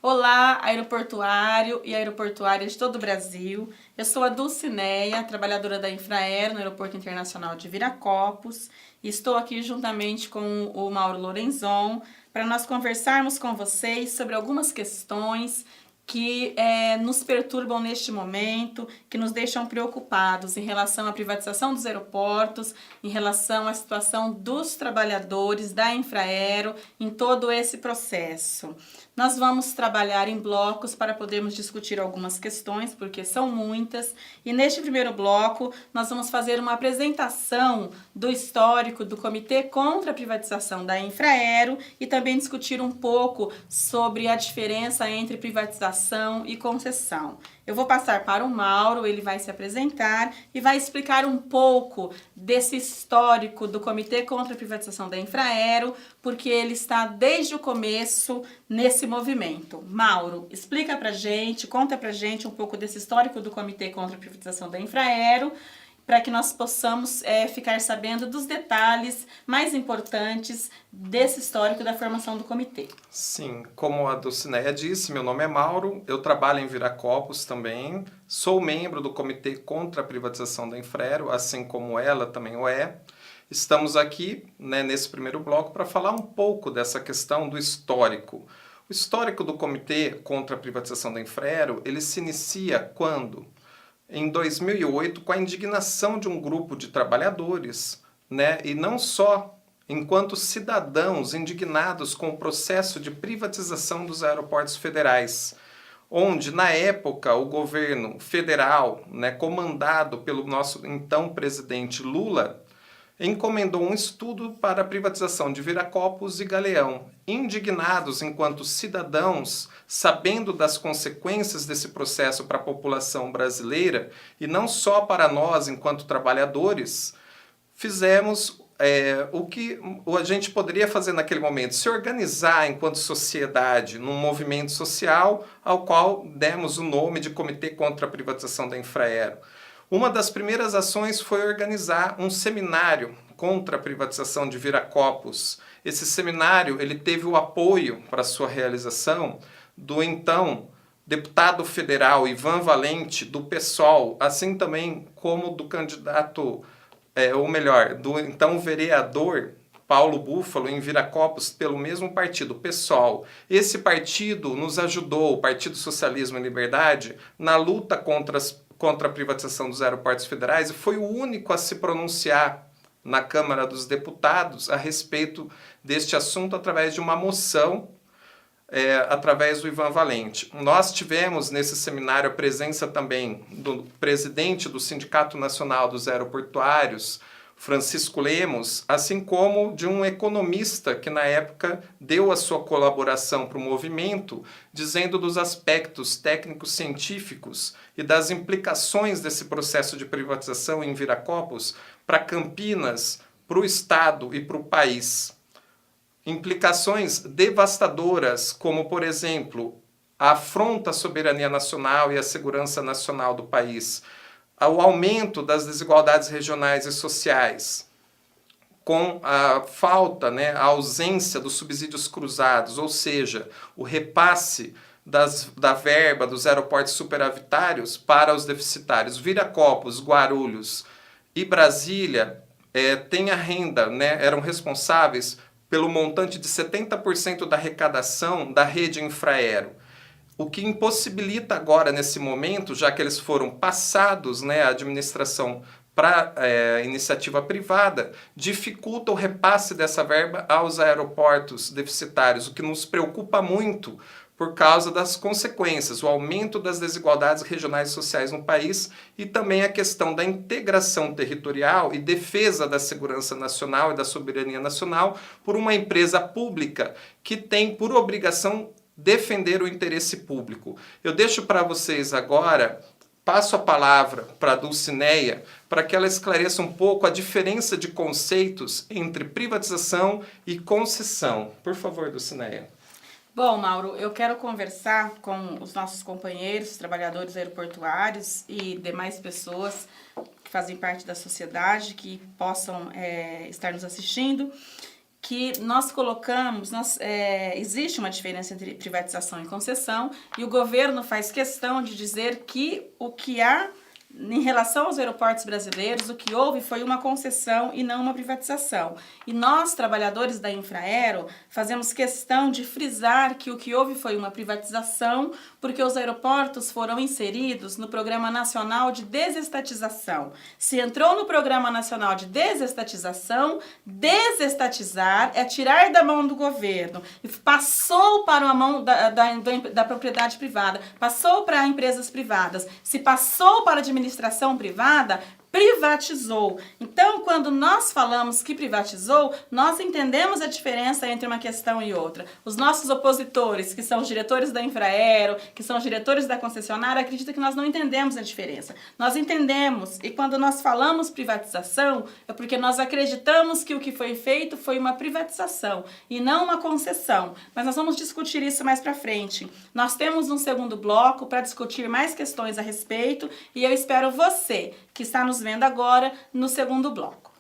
Olá, aeroportuário e aeroportuária de todo o Brasil. Eu sou a Dulcineia, trabalhadora da Infraero no Aeroporto Internacional de Viracopos, e estou aqui juntamente com o Mauro Lorenzon para nós conversarmos com vocês sobre algumas questões que nos perturbam neste momento, que nos deixam preocupados em relação à privatização dos aeroportos, em relação à situação dos trabalhadores da Infraero em todo esse processo. Nós vamos trabalhar em blocos para podermos discutir algumas questões, porque são muitas, e neste primeiro bloco nós vamos fazer uma apresentação do histórico do Comitê contra a Privatização da Infraero e também discutir um pouco sobre a diferença entre privatização e concessão. Eu vou passar para o Mauro, ele vai se apresentar e vai explicar um pouco desse histórico do Comitê contra a Privatização da Infraero, porque ele está desde o começo nesse movimento. Mauro, explica pra gente, conta pra gente um pouco desse histórico do Comitê contra a Privatização da Infraero, para que nós possamos ficar sabendo dos detalhes mais importantes desse histórico da formação do comitê. Sim, como a Dulcineia disse, meu nome é Mauro, eu trabalho em Viracopos também, sou membro do Comitê contra a Privatização da Infraero, assim como ela também o é. Estamos aqui, nesse primeiro bloco, para falar um pouco dessa questão do histórico. O histórico do Comitê contra a Privatização da Infraero, ele se inicia quando? Em 2008, com a indignação de um grupo de trabalhadores, e não só enquanto cidadãos indignados com o processo de privatização dos aeroportos federais, onde, na época, o governo federal, comandado pelo nosso então presidente Lula, encomendou um estudo para a privatização de Viracopos e Galeão. Indignados enquanto cidadãos, sabendo das consequências desse processo para a população brasileira, e não só para nós enquanto trabalhadores, fizemos o que a gente poderia fazer naquele momento, se organizar enquanto sociedade num movimento social ao qual demos o nome de Comitê contra a Privatização da Infraero. Uma das primeiras ações foi organizar um seminário contra a privatização de Viracopos. Esse seminário ele teve o apoio para sua realização do então deputado federal Ivan Valente, do PSOL, assim também como do candidato, do então vereador Paulo Búfalo, em Viracopos, pelo mesmo partido, PSOL. Esse partido nos ajudou, o Partido Socialismo e Liberdade, na luta contra a privatização dos aeroportos federais e foi o único a se pronunciar na Câmara dos Deputados a respeito deste assunto através de uma moção, através do Ivan Valente. Nós tivemos nesse seminário a presença também do presidente do Sindicato Nacional dos Aeroportuários, Francisco Lemos, assim como de um economista que na época deu a sua colaboração para o movimento, dizendo dos aspectos técnicos científicos e das implicações desse processo de privatização em Viracopos para Campinas, para o Estado e para o país. Implicações devastadoras, como, por exemplo, a afronta à soberania nacional e à segurança nacional do país, ao aumento das desigualdades regionais e sociais, com a falta, a ausência dos subsídios cruzados, ou seja, o repasse da verba dos aeroportos superavitários para os deficitários. Viracopos, Guarulhos e Brasília têm a renda, eram responsáveis pelo montante de 70% da arrecadação da rede Infraero. O que impossibilita agora, nesse momento, já que eles foram passados, a administração para iniciativa privada, dificulta o repasse dessa verba aos aeroportos deficitários, o que nos preocupa muito por causa das consequências, o aumento das desigualdades regionais e sociais no país e também a questão da integração territorial e defesa da segurança nacional e da soberania nacional por uma empresa pública que tem por obrigação defender o interesse público. Eu deixo para vocês agora, passo a palavra para a Dulcineia, para que ela esclareça um pouco a diferença de conceitos entre privatização e concessão. Por favor, Dulcineia. Bom, Mauro, eu quero conversar com os nossos companheiros, trabalhadores aeroportuários e demais pessoas que fazem parte da sociedade, que possam estar nos assistindo, que nós colocamos, existe uma diferença entre privatização e concessão, e o governo faz questão de dizer que o que há em relação aos aeroportos brasileiros, o que houve foi uma concessão e não uma privatização. E nós, trabalhadores da Infraero, fazemos questão de frisar que o que houve foi uma privatização, porque os aeroportos foram inseridos no Programa Nacional de Desestatização. Se entrou no Programa Nacional de Desestatização, desestatizar é tirar da mão do governo e passou para a mão da propriedade privada, passou para empresas privadas. Se passou para a administração privada, privatizou. Então, quando nós falamos que privatizou, nós entendemos a diferença entre uma questão e outra. Os nossos opositores, que são os diretores da Infraero, que são os diretores da concessionária, acreditam que nós não entendemos a diferença. Nós entendemos, e quando nós falamos privatização, é porque nós acreditamos que o que foi feito foi uma privatização e não uma concessão. Mas nós vamos discutir isso mais para frente. Nós temos um segundo bloco para discutir mais questões a respeito, e eu espero você, que está nos vendo agora, no segundo bloco.